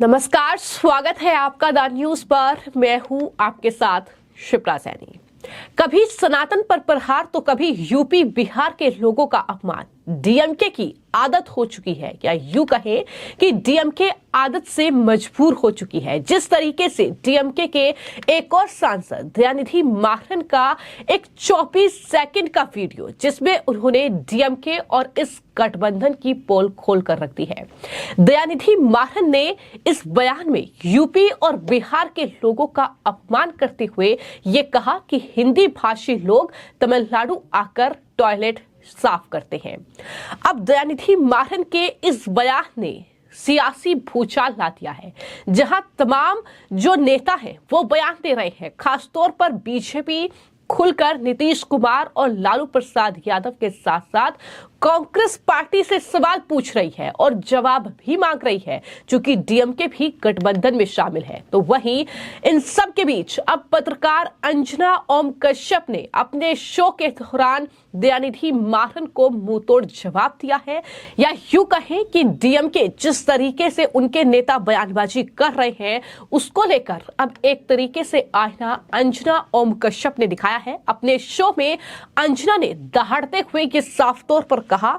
नमस्कार, स्वागत है आपका द न्यूज पर। मैं हूं आपके साथ शिप्रा सैनी। कभी सनातन पर प्रहार तो कभी यूपी बिहार के लोगों का अपमान डीएमके की आदत हो चुकी है, या यूं कहें कि डीएमके आदत से मजबूर हो चुकी है। जिस तरीके से डीएमके के एक और सांसद दयानिधि मारन का एक 24 सेकंड का वीडियो जिसमें उन्होंने डीएमके और इस गठबंधन की पोल खोल कर रख दी है। दयानिधि मारन ने इस बयान में यूपी और बिहार के लोगों का अपमान करते हुए ये कहा कि हिंदी भाषी लोग तमिलनाडु आकर टॉयलेट साफ करते हैं। अब दयानिधि मारन के इस बयान ने सियासी भूचाल ला दिया है, जहां तमाम जो नेता हैं वो बयान दे रहे हैं। खासतौर पर बीजेपी खुलकर नीतीश कुमार और लालू प्रसाद यादव के साथ साथ कांग्रेस पार्टी से सवाल पूछ रही है और जवाब भी मांग रही है, क्योंकि डीएमके भी गठबंधन में शामिल है। तो वहीं इन सब के बीच अब पत्रकार अंजना ओम कश्यप ने अपने शो के दौरान दयानिधि मारन को मुंहतोड़ जवाब दिया है, या यूं कहें कि डीएमके जिस तरीके से उनके नेता बयानबाजी कर रहे हैं उसको लेकर अब एक तरीके से आईना अंजना ओम कश्यप ने दिखाया है। अपने शो में अंजना ने दहाड़ते हुए ये साफ तौर पर कहा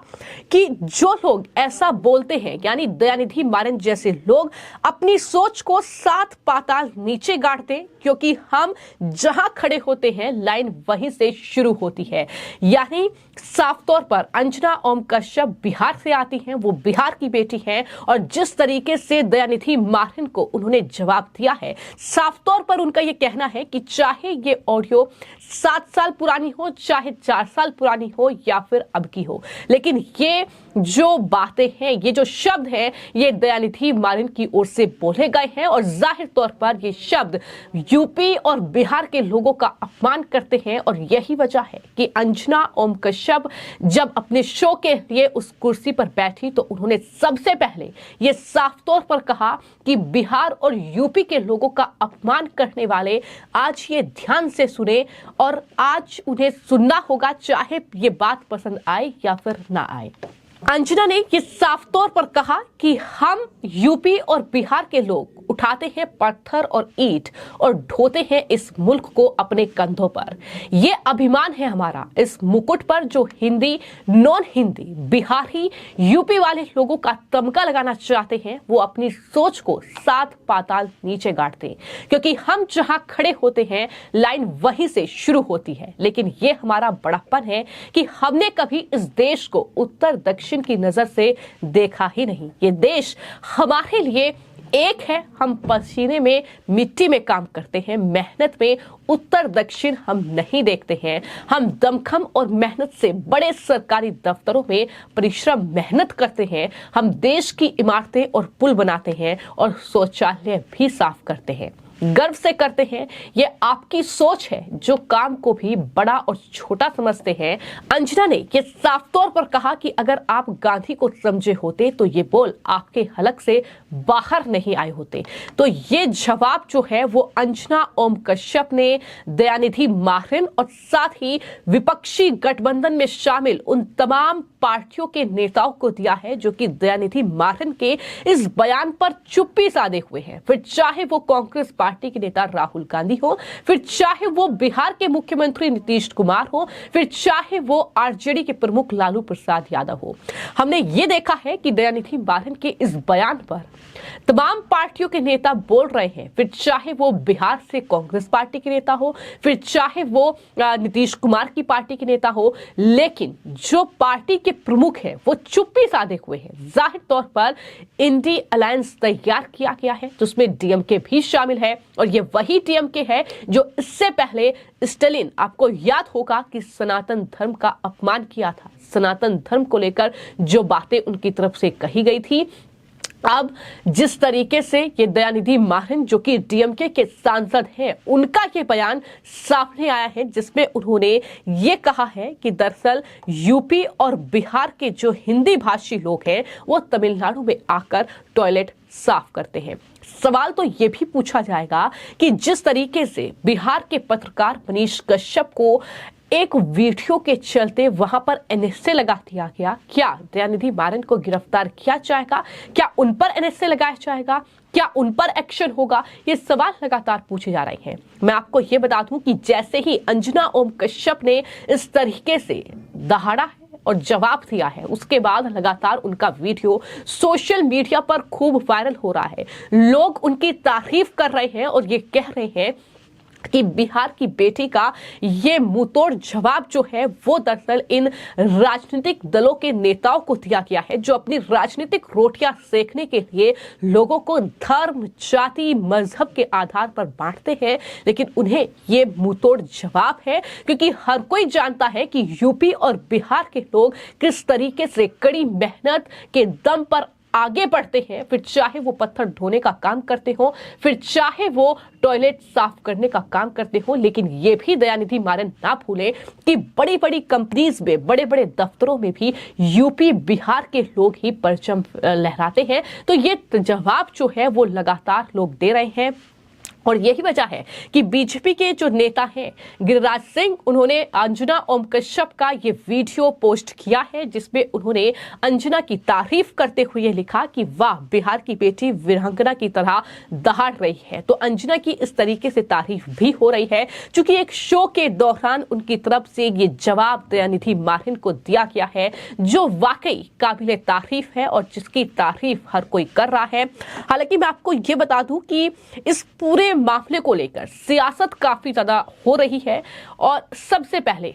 कि जो लोग ऐसा बोलते हैं, यानी दयानिधि मारन जैसे लोग अपनी सोच को 7 पाताल नीचे गाड़ते, क्योंकि हम जहां खड़े होते हैं लाइन वहीं से शुरू होती है। यानी साफ तौर पर अंजना ओम कश्यप बिहार से आती हैं, वो बिहार की बेटी हैं, और जिस तरीके से दयानिधि मारन को उन्होंने जवाब दिया है, साफ तौर पर उनका ये कहना है कि चाहे ये ऑडियो 7 साल पुरानी हो, चाहे 4 साल पुरानी हो, या फिर अब की हो, लेकिन ये जो बातें हैं, ये जो शब्द हैं, ये दयानिधि मारन की ओर से बोले गए हैं, और जाहिर तौर पर ये शब्द यूपी और बिहार के लोगों का अपमान करते हैं। और यही वजह है कि अंजना ओम कश्यप जब अपने शो के लिए उस कुर्सी पर बैठी तो उन्होंने सबसे पहले ये साफ तौर पर कहा कि बिहार और यूपी के लोगों का अपमान करने वाले आज ये ध्यान से सुने, और आज उन्हें सुनना होगा, चाहे ये बात पसंद आए या फिर ना आए। अंजना ने ये साफ तौर पर कहा कि हम यूपी और बिहार के लोग उठाते हैं पत्थर और ईंट और ढोते हैं इस मुल्क को अपने कंधों पर। ये अभिमान है हमारा इस मुकुट पर, जो हिंदी, नॉन हिंदी, बिहारी, यूपी वाले लोगों का तमगा लगाना चाहते हैं, वो अपनी सोच को 7 पाताल नीचे गाड़ते हैं, क्योंकि हम जहां खड़े होते हैं लाइन वहीं से शुरू होती है। लेकिन ये हमारा बड़प्पन है कि हमने कभी इस देश को उत्तर दक्षिण की नजर से देखा ही नहीं। ये देश हमारे लिए एक है। हम पसीने में, मिट्टी में काम करते हैं, मेहनत में उत्तर दक्षिण हम नहीं देखते हैं। हम दमखम और मेहनत से बड़े सरकारी दफ्तरों में परिश्रम मेहनत करते हैं। हम देश की इमारतें और पुल बनाते हैं और शौचालय भी साफ करते हैं, गर्व से करते हैं। ये आपकी सोच है जो काम को भी बड़ा और छोटा समझते हैं। अंजना ने ये साफ तौर पर कहा कि अगर आप गांधी को समझे होते तो ये बोल आपके हलक से बाहर नहीं आए होते। तो ये जवाब जो है वो अंजना ओम कश्यप ने दयानिधि मारन और साथ ही विपक्षी गठबंधन में शामिल उन तमाम पार्टियों के नेताओं को दिया है, जो कि दयानिधि मारन के इस बयान पर चुप्पी साधे हुए हैं। फिर चाहे वो कांग्रेस पार्टी के नेता राहुल गांधी हो, फिर चाहे वो बिहार के मुख्यमंत्री नीतीश कुमार हो, फिर चाहे वो आरजेडी के प्रमुख लालू प्रसाद यादव हो। हमने ये देखा है कि दयानिधि मारन के इस बयान पर तमाम पार्टियों के नेता बोल रहे हैं, फिर चाहे वो बिहार से कांग्रेस पार्टी के नेता हो, फिर चाहे वो नीतीश कुमार की पार्टी के नेता हो, लेकिन जो पार्टी के प्रमुख है वो चुप्पी साधे हुए हैं। जाहिर तौर पर इंडी अलायंस तैयार किया गया है, जिसमें डीएमके भी शामिल है, और ये वही डीएमके है जो इससे पहले स्टालिन, आपको याद होगा कि सनातन धर्म का अपमान किया था। सनातन धर्म को लेकर जो बातें उनकी तरफ से कही गई थी, अब जिस तरीके से ये दयानिधि मारन जो कि डीएमके के सांसद हैं, उनका ये बयान सामने आया है, जिसमें उन्होंने ये कहा है कि दरअसल यूपी और बिहार के जो हिंदी भाषी लोग हैं वो तमिलनाडु में आकर टॉयलेट साफ करते हैं। सवाल तो ये भी पूछा जाएगा कि जिस तरीके से बिहार के पत्रकार मनीष कश्यप को एक वीडियो के चलते वहां पर एनएसए लगा दिया गया। क्या दयानिधि मारन को गिरफ्तार किया जाएगा? क्या उन पर एनएसए लगाया जाएगा? क्या उन पर एक्शन होगा? ये सवाल लगातार पूछे जा रहे हैं। मैं आपको ये बता दूं कि जैसे ही अंजना ओम कश्यप ने इस तरीके से दहाड़ा है और जवाब दिया है, उसके बाद लगातार उनका वीडियो सोशल मीडिया पर खूब वायरल हो रहा है। लोग उनकी तारीफ कर रहे हैं और ये कह रहे हैं कि बिहार की बेटी का ये मुंहतोड़ जवाब जो है वो दरअसल इन राजनीतिक दलों के नेताओं को दिया गया है, जो अपनी राजनीतिक रोटियां सेकने के लिए लोगों को धर्म, जाति, मजहब के आधार पर बांटते हैं। लेकिन उन्हें ये मुंहतोड़ जवाब है, क्योंकि हर कोई जानता है कि यूपी और बिहार के लोग किस तरीके से कड़ी मेहनत के दम पर आगे बढ़ते हैं। फिर चाहे वो पत्थर ढोने का काम करते हो, फिर चाहे वो टॉयलेट साफ करने का काम करते हो। लेकिन ये भी दयानिधि मारन ना भूले कि बड़ी बड़ी कंपनीज में, बड़े बड़े दफ्तरों में भी यूपी बिहार के लोग ही परचम लहराते हैं। तो ये जवाब जो है वो लगातार लोग दे रहे हैं और यही वजह है कि बीजेपी के जो नेता हैं गिरिराज सिंह, उन्होंने अंजना ओम कश्यप का ये वीडियो पोस्ट किया है, जिसमें उन्होंने अंजना की तारीफ करते हुए लिखा कि वाह, बिहार की बेटी वीरांगना की तरह दहाड़ रही है। तो अंजना की इस तरीके से तारीफ भी हो रही है, क्योंकि एक शो के दौरान उनकी तरफ से ये जवाब दयानिधि मारन को दिया गया है, जो वाकई काबिले तारीफ है और जिसकी तारीफ हर कोई कर रहा है। हालांकि मैं आपको ये बता दूं कि इस पूरे मामले को लेकर सियासत काफी ज्यादा हो रही है और सबसे पहले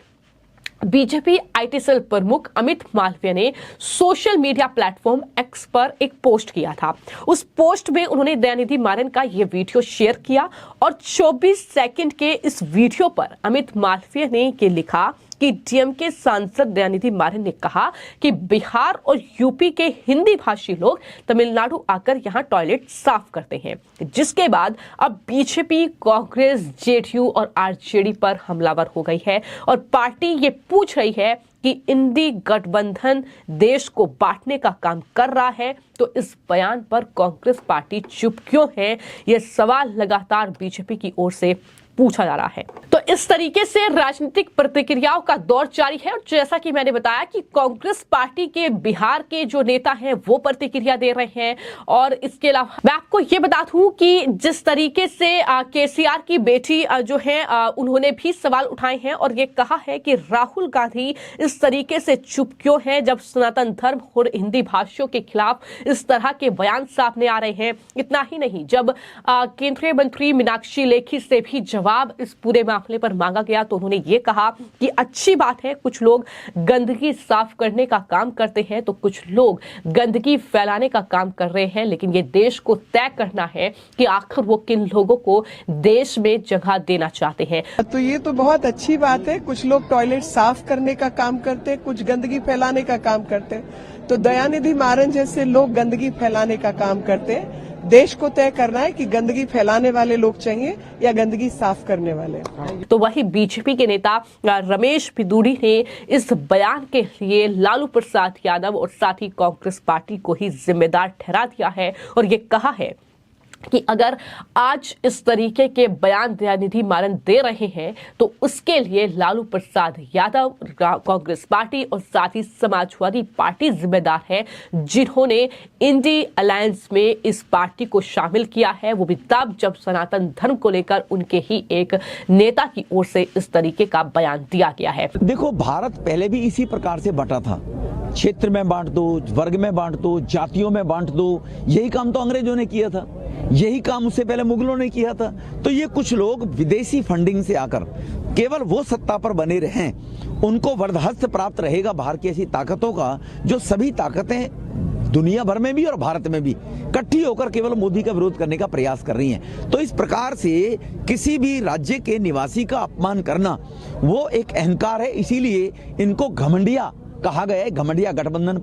बीजेपी आईटी सेल प्रमुख अमित मालवीय ने सोशल मीडिया प्लेटफॉर्म एक्स पर एक पोस्ट किया था। उस पोस्ट में उन्होंने दयानिधि मारन का यह वीडियो शेयर किया और 24 सेकंड के इस वीडियो पर अमित मालवीय ने ये लिखा कि डीएमके सांसद दयानिधि मारन ने कहा कि बिहार और यूपी के हिंदी भाषी लोग तमिलनाडु आकर यहां टॉयलेट साफ करते हैं, जिसके बाद अब बीजेपी, कांग्रेस, जेडीयू और आरजेडी पर हमलावर हो गई है और पार्टी ये पूछ रही है कि इंडी गठबंधन देश को बांटने का काम कर रहा है। तो इस बयान पर कांग्रेस पार्टी चुप क्यों है? यह सवाल लगातार बीजेपी की ओर से पूछा जा रहा है। तो इस तरीके से राजनीतिक प्रतिक्रियाओं का दौर जारी है और जैसा कि मैंने बताया कि कांग्रेस पार्टी के बिहार के जो नेता हैं वो प्रतिक्रिया दे रहे हैं। और इसके अलावा मैं आपको ये बता दूं कि जिस तरीके से केसीआर की बेटी जो है उन्होंने भी सवाल उठाए हैं और ये कहा है कि राहुल गांधी इस तरीके से चुप क्यों है जब सनातन धर्म और हिंदी भाषियों के खिलाफ इस तरह के बयान सामने आ रहे हैं। इतना ही नहीं, जब केंद्रीय मंत्री मीनाक्षी लेखी से भी जवाब इस पूरे मामले पर मांगा गया तो उन्होंने ये कहा कि अच्छी बात है, कुछ लोग गंदगी साफ करने का काम करते हैं तो कुछ लोग गंदगी फैलाने का काम कर रहे हैं, लेकिन ये देश को तय करना है कि आखिर वो किन लोगों को देश में जगह देना चाहते हैं। तो ये तो बहुत अच्छी बात है, कुछ लोग टॉयलेट साफ करने का काम करते, कुछ गंदगी फैलाने का काम करते। तो दयानिधि मारन जैसे लोग गंदगी फैलाने का काम करते। देश को तय करना है कि गंदगी फैलाने वाले लोग चाहिए या गंदगी साफ करने वाले। तो वही बीजेपी के नेता रमेश पिदूरी ने इस बयान के लिए लालू प्रसाद यादव और साथ ही कांग्रेस पार्टी को ही जिम्मेदार ठहरा दिया है और ये कहा है कि अगर आज इस तरीके के बयान दयानिधि मारन दे रहे हैं तो उसके लिए लालू प्रसाद यादव, कांग्रेस पार्टी और साथ ही समाजवादी पार्टी जिम्मेदार है, जिन्होंने इंडी अलायंस में इस पार्टी को शामिल किया है, वो भी तब जब सनातन धर्म को लेकर उनके ही एक नेता की ओर से इस तरीके का बयान दिया गया है। देखो, भारत पहले भी इसी प्रकार से बटा था, क्षेत्र में बांट दो, वर्ग में बांट दो, जातियों में बांट दो। यही काम तो अंग्रेजों ने किया था, यही काम उससे पहले मुगलों ने किया था। तो ये कुछ लोग विदेशी फंडिंग से आकर केवल वो सत्ता पर बने रहें, उनको वरदहस्त प्राप्त रहेगा बाहर की ऐसी ताकतों का, जो सभी ताकतें दुनिया भर में भी और भारत में भी इकट्ठी होकर केवल मोदी का विरोध करने का प्रयास कर रही हैं। तो इस प्रकार से किसी भी राज्य के निवासी का अपमान करना वो एक अहंकार है, इसीलिए इनको घमंडिया कहा गया है, घमंडिया गठबंधन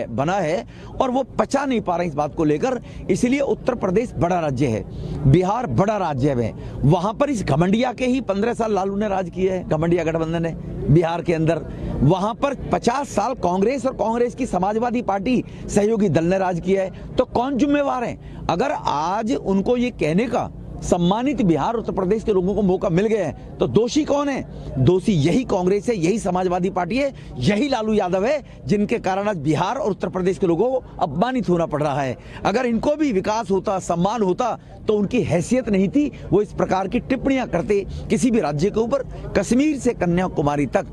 बना है और वो पचा नहीं पा रहे इस बात को लेकर। इसलिए उत्तर प्रदेश बड़ा राज्य है, बिहार बड़ा राज्य है, वहां पर इस घमंडिया के ही 15 साल लालू ने राज किया है, घमंडिया गठबंधन है बिहार के अंदर। वहां पर 50 साल कांग्रेस और कांग्रेस की समाजवादी पार्टी सहयोगी दल ने राज किया है। तो कौन जिम्मेवार है? अगर आज उनको ये कहने का सम्मानित बिहार उत्तर प्रदेश के लोगों को मौका मिल गया है, तो दोषी कौन है? दोषी यही कांग्रेस है, यही समाजवादी पार्टी है, यही लालू यादव है, जिनके कारण आज बिहार और उत्तर प्रदेश के लोगों को अपमानित होना पड़ रहा है। अगर इनको भी विकास होता, सम्मान होता, तो उनकी हैसियत नहीं थी वो इस प्रकार की टिप्पणियां करते किसी भी राज्य के ऊपर। कश्मीर से कन्याकुमारी तक,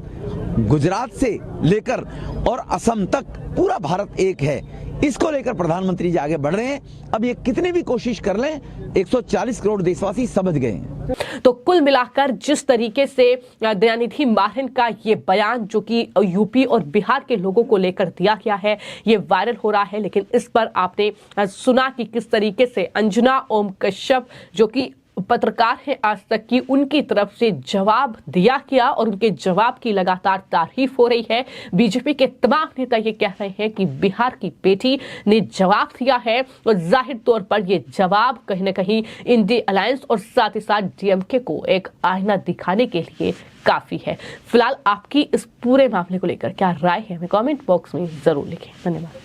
गुजरात से लेकर और असम तक पूरा भारत एक है, इसको लेकर प्रधानमंत्री जी आगे बढ़ रहे हैं। अब ये कितनी भी कोशिश कर लें, 140 करोड़ देशवासी समझ गए हैं। तो कुल मिलाकर जिस तरीके से दयानिधि मारन का ये बयान जो कि यूपी और बिहार के लोगों को लेकर दिया गया है, ये वायरल हो रहा है। लेकिन इस पर आपने सुना कि किस तरीके से अंजना ओम कश्यप जो कि पत्रकार हैं आज तक की, उनकी तरफ से जवाब दिया गया और उनके जवाब की लगातार तारीफ हो रही है। बीजेपी के तमाम नेता ये कह रहे हैं कि बिहार की बेटी ने जवाब दिया है और जाहिर तौर पर ये जवाब कहीं ना कहीं इंडिया अलायंस और साथ ही साथ डीएमके को एक आईना दिखाने के लिए काफी है। फिलहाल आपकी इस पूरे मामले को लेकर क्या राय है, हमें कमेंट बॉक्स में जरूर लिखें। धन्यवाद।